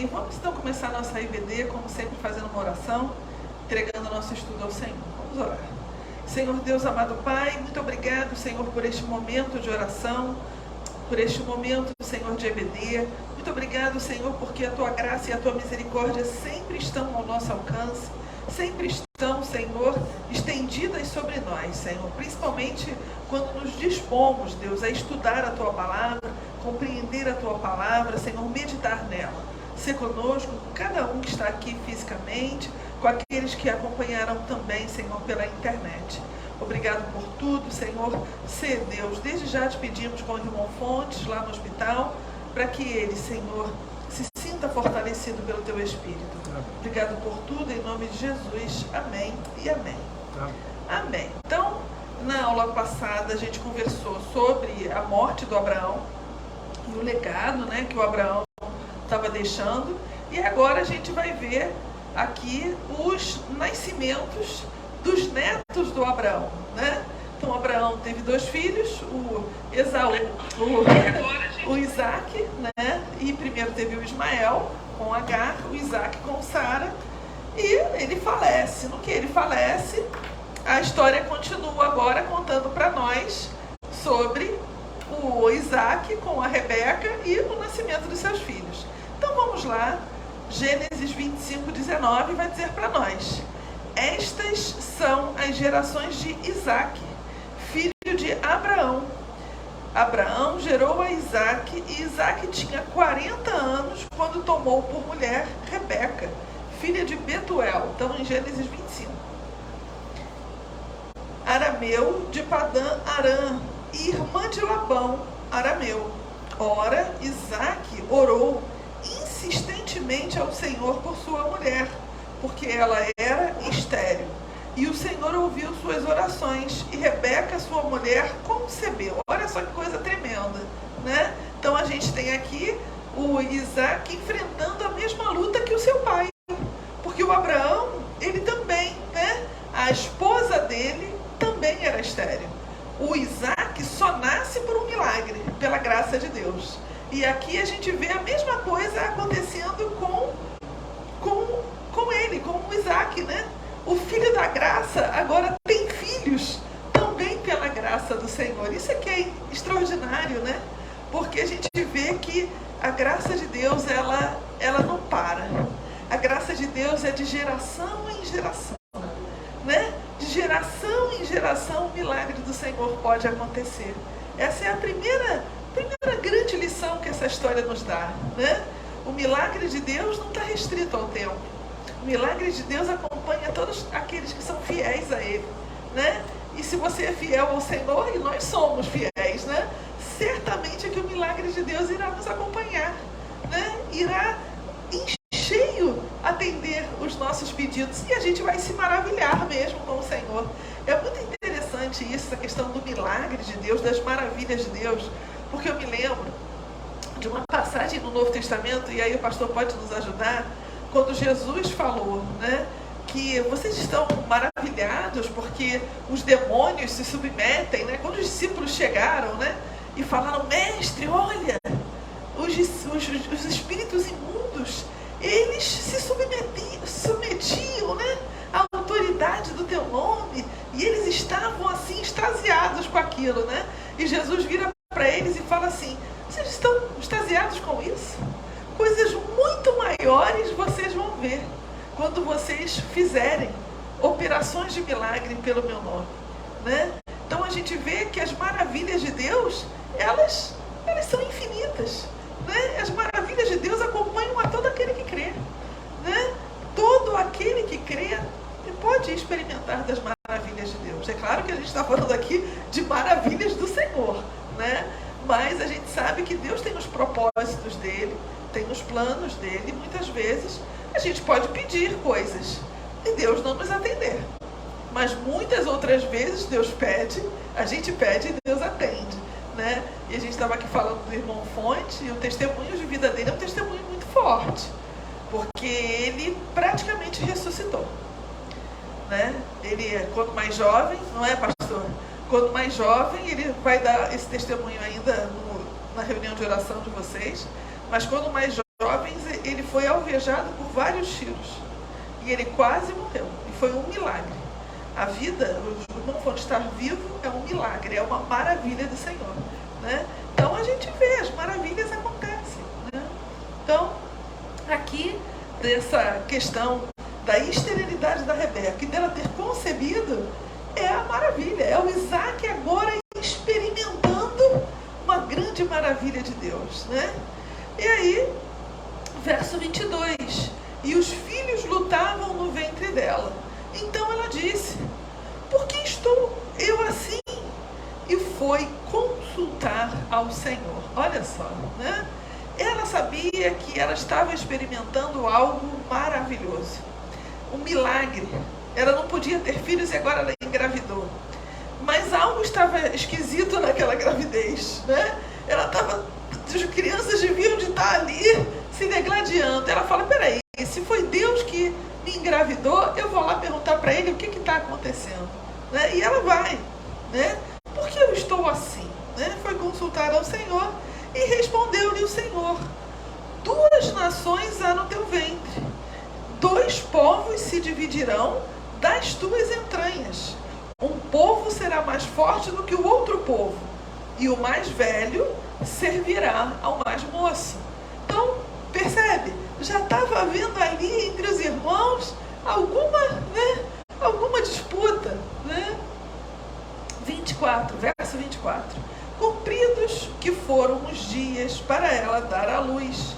Amém. Vamos então começar a nossa IBD, como sempre, fazendo uma oração, entregando o nosso estudo ao Senhor. Vamos orar. Senhor Deus, amado Pai, muito obrigado, Senhor, por este momento de oração, por este momento, Senhor, de EBD. Muito obrigado, Senhor, porque a Tua graça e a Tua misericórdia sempre estão ao nosso alcance, sempre estão, Senhor, estendidas sobre nós, Senhor, principalmente quando nos dispomos, Deus, a estudar a Tua palavra, compreender a Tua palavra, Senhor, meditar nela. Ser conosco, com cada um que está aqui fisicamente, com aqueles que acompanharam também, Senhor, pela internet. Obrigado por tudo, Senhor. Ser Deus, desde já te pedimos com o irmão Fontes, lá no hospital, para que ele, Senhor, se sinta fortalecido pelo Teu Espírito. Obrigado por tudo, em nome de Jesus. Amém e amém. Amém. Então, na aula passada, a gente conversou sobre a morte do Abraão e o legado, né, que o Abraão estava deixando. E agora a gente vai ver aqui os nascimentos dos netos do Abraão, né? Então Abraão teve 2 filhos, o Esaú, o Isaac, né? E primeiro teve o Ismael com Agar, o Isaac com Sara, e ele falece. No que ele falece, a história continua agora contando para nós sobre o Isaac com a Rebeca e o nascimento dos seus filhos. Então vamos lá, Gênesis 25, 19 vai dizer para nós: estas são as gerações de Isaac, filho de Abraão. Abraão gerou a Isaac, e Isaac tinha 40 anos quando tomou por mulher Rebeca, filha de Betuel. Então em Gênesis 25. Arameu de Padã Arã, irmã de Labão, arameu. Ora, Isaac orou insistentemente ao Senhor por sua mulher, porque ela era estéril. E o Senhor ouviu suas orações, e Rebeca, sua mulher, concebeu. Olha só que coisa tremenda, né? Então a gente tem aqui o Isaac enfrentando a mesma luta que o seu pai. Porque o Abraão, ele também, né? A esposa dele também era estéril. O Isaac só nasce por um milagre, pela graça de Deus. E aqui a gente vê a mesma coisa acontecendo com ele, com o Isaac, né? O filho da graça agora tem filhos também pela graça do Senhor. Isso aqui é extraordinário, né? Porque a gente vê que a graça de Deus, ela não para. A graça de Deus é de geração em geração, né? De geração em geração, o milagre do Senhor pode acontecer. Essa é a primeira grande lição que essa história nos dá, né? O milagre de Deus não está restrito ao tempo. O milagre de Deus acompanha todos aqueles que são fiéis a Ele, né? E se você é fiel ao Senhor, e nós somos fiéis, né? Certamente é que o milagre de Deus irá nos acompanhar, né? Irá em cheio atender os nossos pedidos, e a gente vai se maravilhar mesmo com o Senhor. É muito interessante isso, essa questão do milagre de Deus, das maravilhas de Deus, porque eu me lembro de uma passagem no Novo Testamento, e aí o pastor pode nos ajudar, quando Jesus falou, né, que vocês estão maravilhados porque os demônios se submetem, né? Quando os discípulos chegaram, né, e falaram: mestre, olha, os espíritos imundos, eles se submetiam, né, à autoridade do teu nome, e eles estavam assim extasiados com aquilo, né? E Jesus vira para eles e fala assim: vocês estão extasiados com isso? Coisas muito maiores vocês vão ver quando vocês fizerem operações de milagre pelo meu nome, né? Então a gente vê que as maravilhas de Deus, elas são infinitas, né? As maravilhas de Deus acompanham a todo aquele que crê, né? Todo aquele que crê pode experimentar das maravilhas de Deus. É claro que a gente está falando aqui de maravilhas do Senhor, né? Mas a gente sabe que Deus tem os propósitos dele, tem os planos dele, e muitas vezes a gente pode pedir coisas e Deus não nos atender. Mas muitas outras vezes Deus pede, a gente pede e Deus atende, né? E a gente estava aqui falando do irmão Fonte, e o testemunho de vida dele é um testemunho muito forte, porque ele praticamente ressuscitou, né? Ele, quando mais jovem, não é, pastor? Quando mais jovem, ele vai dar esse testemunho ainda na reunião de oração de vocês, mas quando mais jovem, jovens, ele foi alvejado por vários tiros. E ele quase morreu. E foi um milagre. A vida, o irmão Fonte estar vivo é um milagre, é uma maravilha do Senhor, né? Então a gente vê, as maravilhas acontecem, né? Então, aqui, dessa questão da esterilidade da Rebeca e dela ter concebido, é a maravilha, é o Isaac agora experimentando uma grande maravilha de Deus, né? E aí, verso 22, e os filhos lutavam no ventre dela. Então ela disse, por que estou eu assim? E foi consultar ao Senhor. Olha só, né? Ela sabia que ela estava experimentando algo maravilhoso, um milagre. Ela não podia ter filhos e agora ela engravidou. Mas algo estava esquisito naquela gravidez, né? Ela estava, as crianças deviam de estar ali se degladiando. Ela fala, peraí, se foi Deus que me engravidou, eu vou lá perguntar para ele o que está acontecendo, né? E ela vai, né? Por que eu estou assim? Né? Foi consultar ao Senhor e respondeu-lhe o Senhor, 2 nações há no teu ventre, 2 povos se dividirão das tuas entranhas. Um povo será mais forte do que o outro povo, e o mais velho servirá ao mais moço. Então, percebe? Já estava havendo ali entre os irmãos alguma disputa, né? 24, verso 24. Cumpridos que foram os dias para ela dar à luz,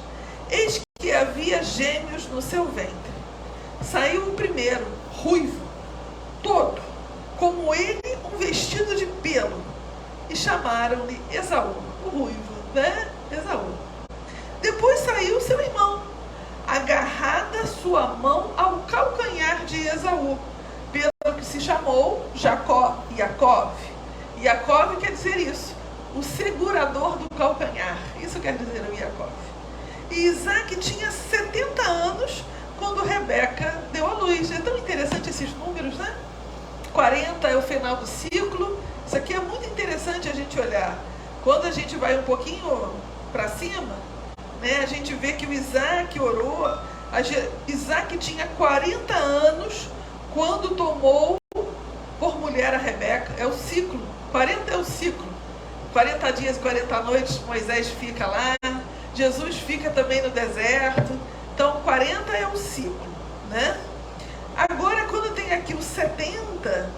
eis que havia gêmeos no seu ventre. Saiu o primeiro, ruivo, todo, como ele, um vestido de pelo, e chamaram-lhe Esaú, o ruivo, né? Esaú. Depois saiu seu irmão, agarrada sua mão ao calcanhar de Esaú, pelo que se chamou Jacó, Iacov. Iacov quer dizer isso, o segurador do calcanhar, isso quer dizer o Iacov. E Isaac tinha 70 anos quando Rebeca deu à luz. É tão interessante esses números, né? 40 é o final do ciclo. Isso aqui é muito interessante a gente olhar. Quando a gente vai um pouquinho para cima, né, a gente vê que o Isaac orou. Isaac tinha 40 anos quando tomou por mulher a Rebeca. É o ciclo. 40 é o ciclo. 40 dias e 40 noites Moisés fica lá. Jesus fica também no deserto. Então 40 é o ciclo, né? Agora quando tem aqui os 70,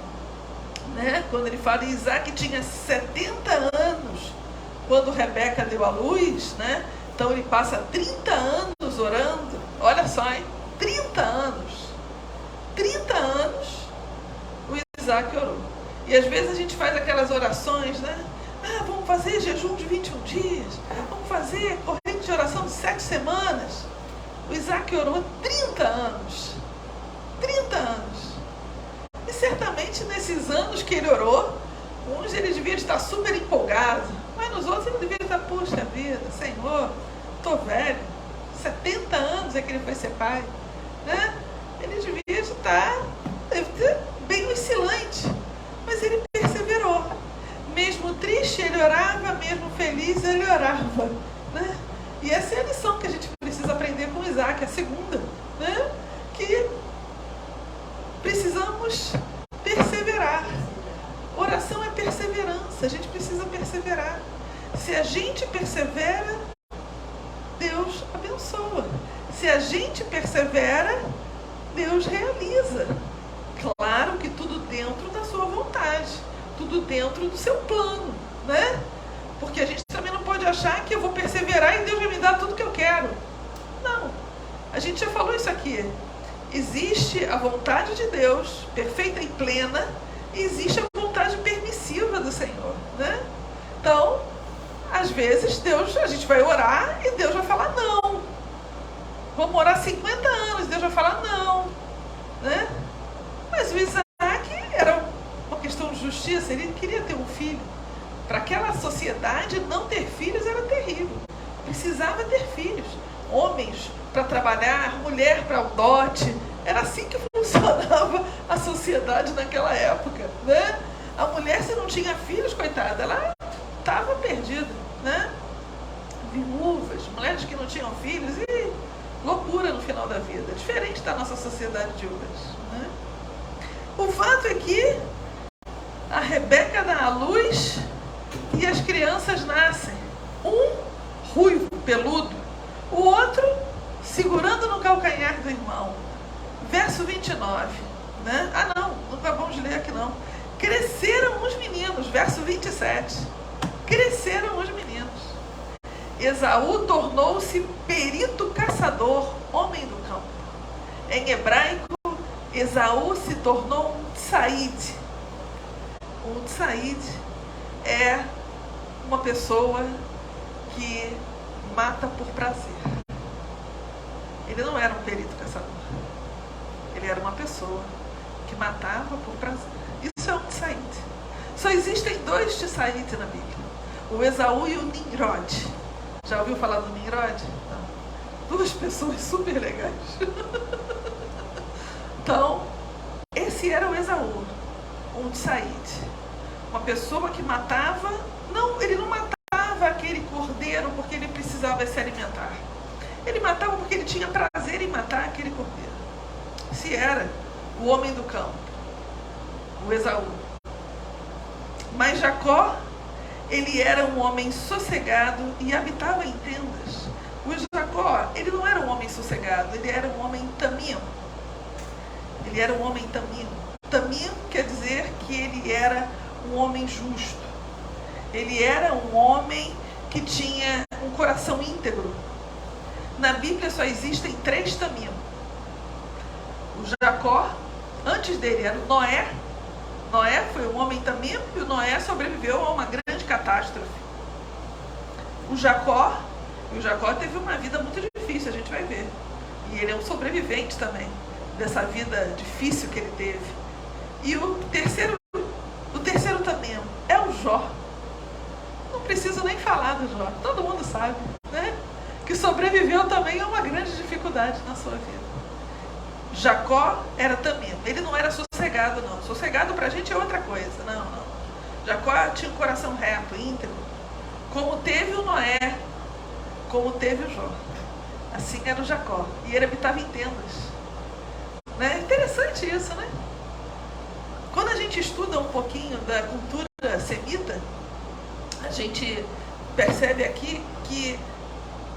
né? Quando ele fala que Isaac tinha 70 anos quando Rebeca deu à luz, né? Então ele passa 30 anos orando. Olha só, hein? 30 anos. 30 anos o Isaac orou. E às vezes a gente faz aquelas orações, né? Vamos fazer jejum de 21 dias. Vamos fazer corrente de oração de 7 semanas. O Isaac orou 30 anos. 30 anos. E certamente nesses anos que ele orou, uns ele devia estar super empolgado, mas nos outros ele devia estar, puxa vida, Senhor, estou velho, 70 anos é que ele foi ser pai, né? Ele devia estar bem oscilante, mas ele perseverou. Mesmo triste ele orava, mesmo feliz ele orava, né? E essa é a lição que a gente precisa aprender com Isaac, a segunda, né? Que precisamos perseverar. Oração é perseverança, a gente precisa perseverar. Se a gente persevera, Deus abençoa. Se a gente persevera, Deus realiza. Claro que tudo dentro da sua vontade, tudo dentro do seu plano, né? Porque a gente também não pode achar que eu vou perseverar e Deus vai me dar tudo que eu quero. Não. A gente já falou isso aqui. Existe a vontade de Deus, perfeita e plena, e existe a vontade permissiva do Senhor, né? Então, às vezes, a gente vai orar e Deus vai falar não. Vamos orar 50 anos, Deus vai falar não, né? Mas o Isaac era uma questão de justiça, ele queria ter um filho. Para aquela sociedade, não ter filhos era terrível. Precisava ter filhos. Homens para trabalhar, mulher para o dote. Era assim que funcionava a sociedade naquela época, né? A mulher, se não tinha filhos, coitada, ela estava perdida, né? Viúvas, mulheres que não tinham filhos, e diferente da nossa sociedade de hoje, né? O fato é que a Rebeca dá à luz e as crianças nascem. Um ruivo, peludo, o outro segurando no calcanhar do irmão. Verso 29, né? Não vamos ler aqui não. Cresceram os meninos, verso 27. Cresceram os meninos. Esaú tornou-se perito caçador, homem do campo. Em hebraico, Esaú se tornou um tsaid. Um tsaid é uma pessoa que mata por prazer. Ele não era um perito caçador. Ele era uma pessoa que matava por prazer. Isso é um tsaid. Só existem dois tsaid na Bíblia. O Esaú e o Nimrod. Já ouviu falar do Nimrod? Não. Duas pessoas super legais. Então, esse era o Esaú, um tsaid. Uma pessoa que matava. Não, ele não matava aquele cordeiro porque ele precisava se alimentar. Ele matava porque ele tinha prazer em matar aquele cordeiro. Se era o homem do campo, o Esaú. Mas Jacó, ele era um homem sossegado e habitava em tendas. O Jacó, ele não era um homem sossegado, ele era um homem tamim. Ele era um homem tamim. Tamim quer dizer que ele era um homem justo. Ele era um homem que tinha um coração íntegro. Na Bíblia só existem 3 tamim. O Jacó, antes dele era o Noé. Noé foi um homem tamim e o Noé sobreviveu a uma grande catástrofe. O Jacó teve uma vida muito difícil, a gente vai ver. E ele é um sobrevivente também dessa vida difícil que ele teve. E o terceiro tamim é o Jó. Não preciso nem falar do Jó, todo mundo sabe, né? Que sobreviveu também a uma grande dificuldade na sua vida. Jacó era tamim, ele não era sossegado não. Sossegado pra gente é outra coisa, não. Jacó tinha um coração reto, íntegro, como teve o Noé, como teve o Jó. Assim era o Jacó, e ele habitava em tendas, né? Interessante isso, né? Quando a gente estuda um pouquinho da cultura semita, a gente percebe aqui que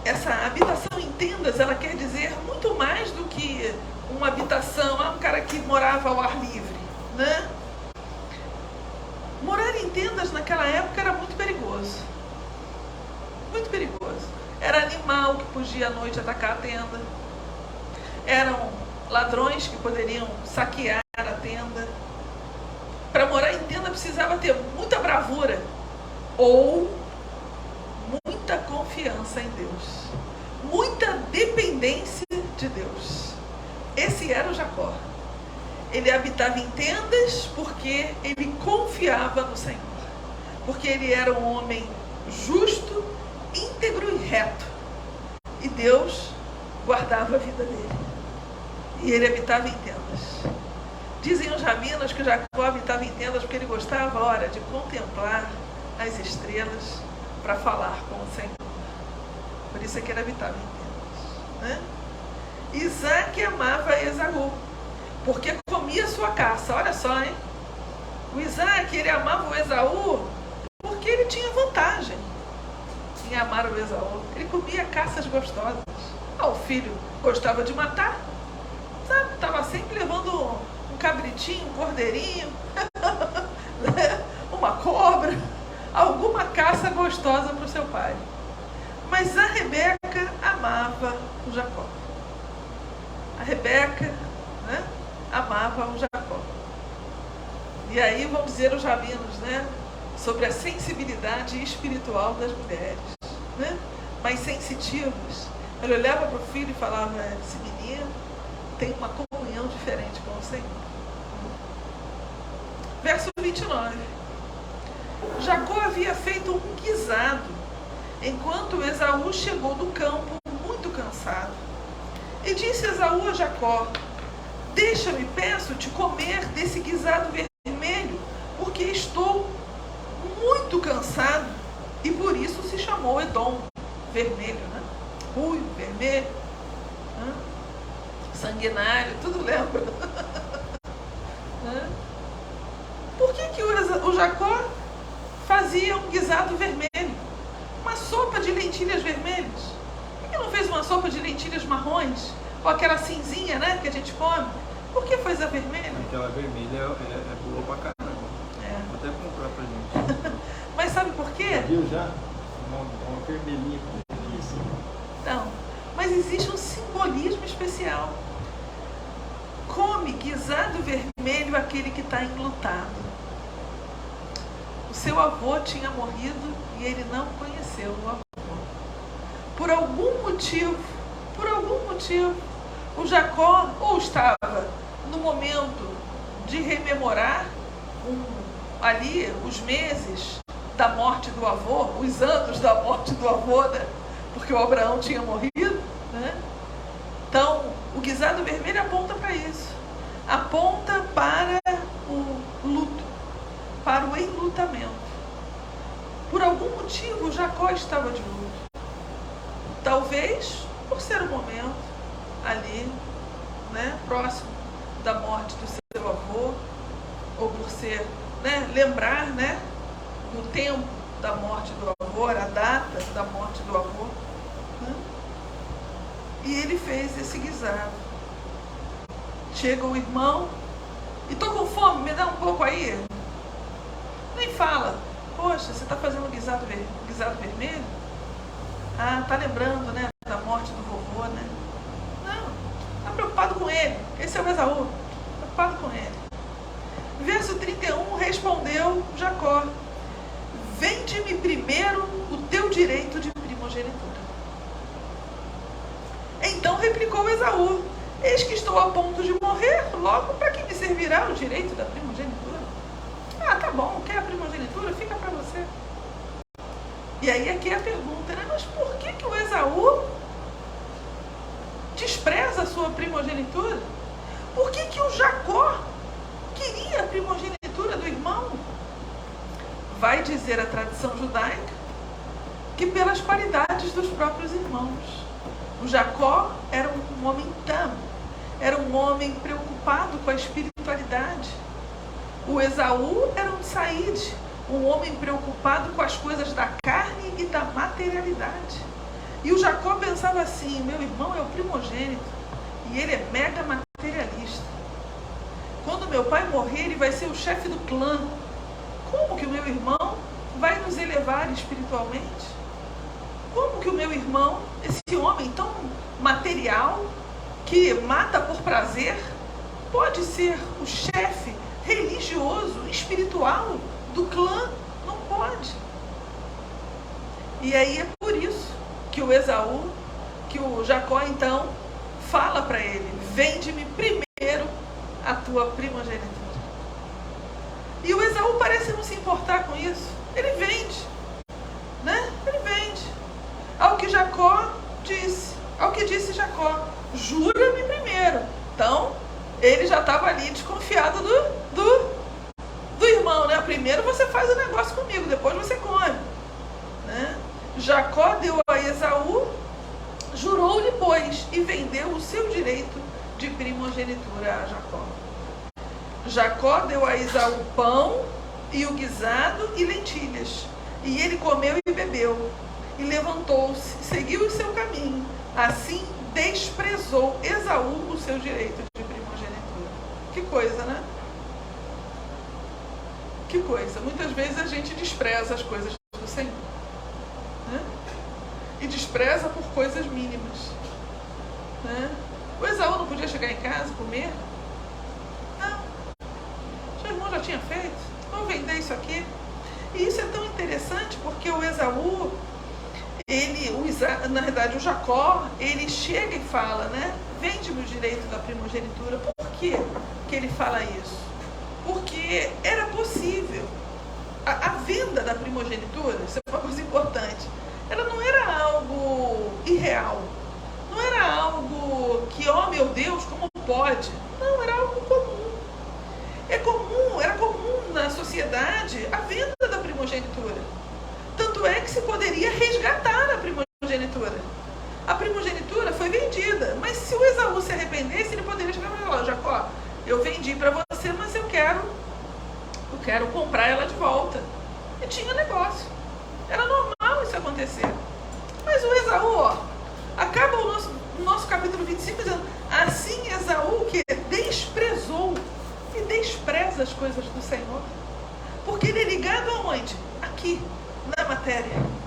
essa habitação em tendas, ela quer dizer muito mais do que uma habitação, um cara que morava ao ar livre, né? Morar em tendas naquela época era muito perigoso. Muito perigoso. Era animal que podia à noite atacar a tenda. Eram ladrões que poderiam saquear a tenda. Para morar em tenda precisava ter muita bravura ou muita confiança em Deus. Muita dependência de Deus. Esse era o Jacó. Ele habitava em tendas porque ele confiava no Senhor. Porque ele era um homem justo, íntegro e reto. E Deus guardava a vida dele. E ele habitava em tendas. Dizem os rabinos que Jacó habitava em tendas porque ele gostava, de contemplar as estrelas para falar com o Senhor. Por isso é que ele habitava em tendas, né? Isaac amava Esaú, porque comia sua caça. Olha só, hein? O Isaac, ele amava o Esaú porque ele tinha vantagem em amar o Esaú. Ele comia caças gostosas. O filho gostava de matar, sabe? Estava sempre levando um cabritinho, um cordeirinho, uma cobra, alguma caça gostosa para o seu pai. Mas a Rebeca amava o Jacó. A Rebeca, né, amava o Jacó. E aí vamos dizer os rabinos, né, sobre a sensibilidade espiritual das mulheres, né, mais sensitivas. Ela olhava para o filho e falava: esse menino tem uma comunhão diferente com o Senhor. Verso 29. Jacó havia feito um guisado, enquanto Esaú chegou do campo muito cansado. E disse Esaú a Jacó: deixa-me, peço-te, comer desse guisado vermelho, porque estou muito cansado. E por isso se chamou Edom, vermelho, né? Ruivo, vermelho. sanguinário, tudo lembra. Por que o Jacó fazia um guisado vermelho? Uma sopa de lentilhas vermelhas? Por que não fez uma sopa de lentilhas marrons? Ou aquela cinzinha, né, que a gente come? Por que fez a vermelha? Aquela vermelha é boa pra caramba. Vou até comprar pra gente. Mas sabe por quê? Já viu já? Uma vermelhinha com isso. Então, mas existe um simbolismo especial. Come guisado vermelho aquele que está enlutado. O seu avô tinha morrido e ele não conheceu o avô. Por algum motivo, o Jacó ou estava no momento de rememorar ali os meses da morte do avô, os anos da morte do avô, né? Porque o Abraão tinha morrido, né? Então, o guisado vermelho aponta para isso. Aponta para o luto, para o enlutamento. Por algum motivo, Jacó estava de luto. Talvez por ser um momento ali, né, próximo da morte do seu avô, ou por ser, né, lembrar, né, do tempo da morte do avô, a data da morte do avô, né? E ele fez esse guisado. Chega o irmão e tô com fome, me dá um pouco aí. Nem fala, poxa, você está fazendo guisado vermelho? Ah, tá lembrando, né, da morte do vovô, né? Não, tá preocupado com ele. Esse é o Esaú, preocupado com ele. Verso 31, respondeu Jacó: vende-me primeiro o teu direito de primogenitura. Então replicou Esaú: eis que estou a ponto de morrer, logo para que me servirá o direito da primogenitura? Ah, tá bom, quer a primogenitura? Fica para você. E aí aqui é a pergunta, né? Mas por que o Esaú despreza a sua primogenitura? Por que o Jacó queria a primogenitura do irmão? Vai dizer a tradição judaica que pelas qualidades dos próprios irmãos. O Jacó era um homem tam, era um homem preocupado com a espiritualidade. O Esaú era um saíde, um homem preocupado com as coisas da carne e da materialidade. E o Jacó pensava assim: meu irmão é o primogênito e ele é mega materialista. Quando meu pai morrer, ele vai ser o chefe do clã. Como que o meu irmão vai nos elevar espiritualmente? Como que o meu irmão, esse homem tão material, que mata por prazer, pode ser o chefe religioso, espiritual do clã? Não pode. E aí é por isso que o Esaú, que o Jacó então fala para ele: vende-me primeiro a tua primogenitura. E o Esaú parece não se importar com isso. Ele vende, né? Ele vende. Ao que Jacó disse, ao que disse Jacó: jura-me primeiro. Então, ele já estava ali desconfiado do irmão, né? Primeiro você faz o negócio comigo, depois você come, né? Jacó deu a Esaú, jurou-lhe, pois, e vendeu o seu direito de primogenitura a Jacó. Jacó deu a Esaú pão e o guisado e lentilhas, e ele comeu e bebeu, e levantou-se, seguiu o seu caminho. Assim desprezou Esaú o seu direito de primogenitura. Que coisa, né? Que coisa. Muitas vezes a gente despreza as coisas do Senhor, né? E despreza por coisas mínimas, né? O Esaú não podia chegar em casa e comer? Não. Seu irmão já tinha feito. Vamos vender isso aqui. E isso é tão interessante porque o Esaú, na verdade o Jacó, ele chega e fala, né? Vende-me o direito da primogenitura. Por que ele fala isso? Porque era possível. A venda da primogenitura, isso é uma coisa importante, ela não era algo irreal. Não era algo que, oh meu Deus, como pode? Não, era algo comum. Era comum na sociedade a venda da primogenitura. Tanto é que se poderia resgatar a primogenitura. A primogenitura foi vendida, mas se o Esaú Esaú se arrependesse, ele poderia chegar e falar: Jacó, eu vendi para você, mas eu quero comprar ela de volta. E tinha negócio. Era normal isso acontecer. Mas o Esaú, ó, acaba o nosso capítulo 25 dizendo: assim Esaú, que desprezou e despreza as coisas do Senhor. Porque ele é ligado aonde? Aqui, na matéria.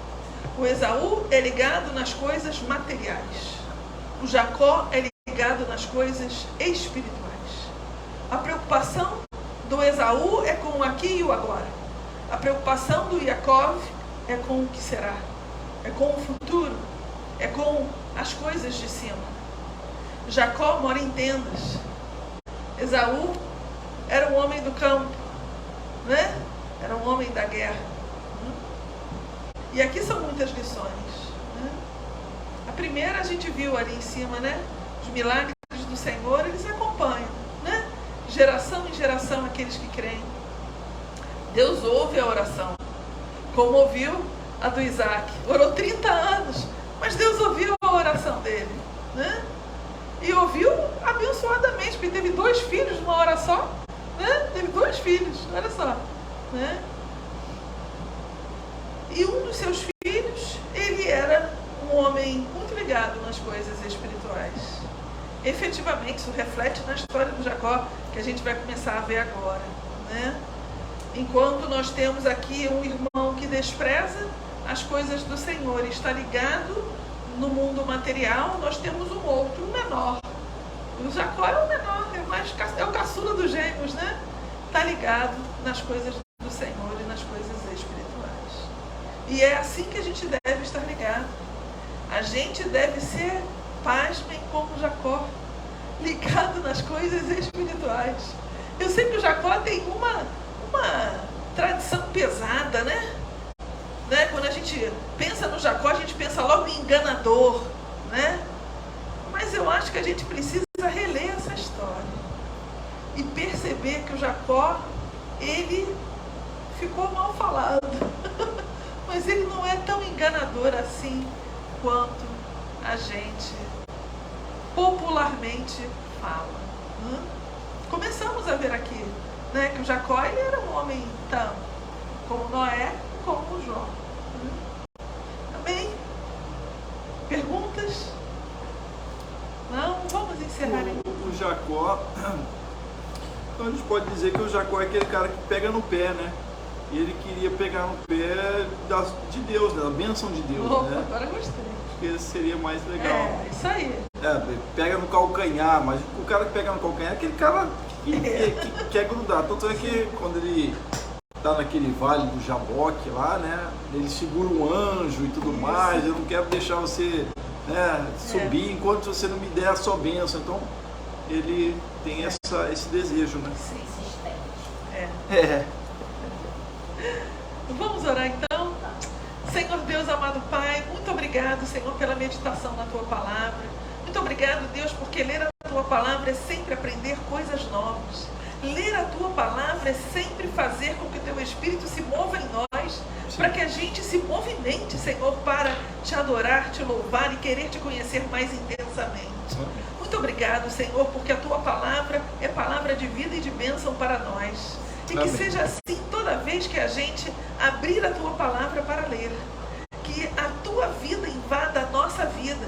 O Esaú é ligado nas coisas materiais. O Jacó é ligado nas coisas espirituais. A preocupação do Esaú é com o aqui e o agora. A preocupação do Jacó é com o que será. É com o futuro. É com as coisas de cima. Jacó mora em tendas. Esaú era um homem do campo, né? Era um homem da guerra. E aqui são muitas lições, né? A primeira a gente viu ali em cima, né? Os milagres do Senhor, eles acompanham, né? Geração em geração aqueles que creem. Deus ouve a oração, como ouviu a do Isaac. Orou 30 anos, mas Deus ouviu a oração dele, né? E ouviu abençoadamente, porque teve 2 filhos numa hora só, né? Teve 2 filhos, olha só, né? E um dos seus filhos, ele era um homem muito ligado nas coisas espirituais. Efetivamente, isso reflete na história do Jacó, que a gente vai começar a ver agora, né? Enquanto nós temos aqui um irmão que despreza as coisas do Senhor e está ligado no mundo material, nós temos um outro, um menor. O Jacó é o menor, é o caçula dos gêmeos, né? Está ligado nas coisas do Senhor e nas coisas espirituais. E é assim que a gente deve estar ligado. A gente deve ser, pasmem, como Jacó, ligado nas coisas espirituais. Eu sei que o Jacó tem uma tradição pesada, né? Quando a gente pensa no Jacó, a gente pensa logo em enganador, né? Mas eu acho que a gente precisa reler essa história e perceber que o Jacó, ele ficou mal falado, mas ele não é tão enganador assim quanto a gente popularmente fala. Começamos a ver aqui, né, que o Jacó, ele era um homem tão como Noé, como Jó. Amém? Perguntas? Não? Vamos encerrar aí. O Jacó, então a gente pode dizer que o Jacó é aquele cara que pega no pé, né? E ele queria pegar no pé de Deus, da bênção de Deus, né? Agora gostei. Acho que esse seria mais legal. É, isso aí. Pega no calcanhar, mas o cara que pega no calcanhar é aquele cara que quer grudar. Tanto é que quando ele tá naquele vale do Jaboque lá, né? Ele segura um anjo e tudo mais. Eu não quero deixar você, né, subir enquanto você não me der a sua bênção. Então ele tem esse desejo, né? Sim, Vamos orar então? Senhor Deus, amado Pai, muito obrigado, Senhor, pela meditação na Tua Palavra. Muito obrigado, Deus, porque ler a Tua Palavra é sempre aprender coisas novas. Ler a Tua Palavra é sempre fazer com que o Teu Espírito se mova em nós, para que a gente se movimente, Senhor, para Te adorar, Te louvar e querer Te conhecer mais intensamente. Muito obrigado, Senhor, porque a Tua Palavra é palavra de vida e de bênção para nós. E que seja assim toda vez que a gente abrir a Tua Palavra para ler. Que a Tua vida invada a nossa vida.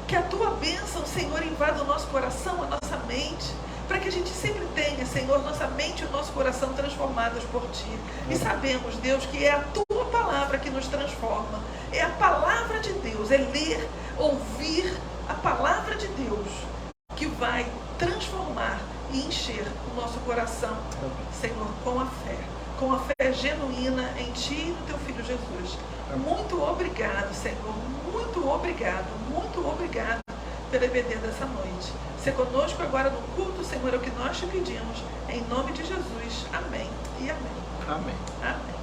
Que a Tua bênção, Senhor, invada o nosso coração, a nossa mente. Para que a gente sempre tenha, Senhor, nossa mente e o nosso coração transformados por Ti. E sabemos, Deus, que é a Tua Palavra que nos transforma. É a Palavra de Deus, é ler, ouvir a Palavra de Deus que vai transformar e encher o nosso coração, Senhor, com a fé genuína em Ti e no Teu Filho Jesus. Muito obrigado, Senhor, muito obrigado pela EBD dessa noite. Ser conosco agora no culto, Senhor, é o que nós Te pedimos, em nome de Jesus. Amém e amém. Amém. Amém.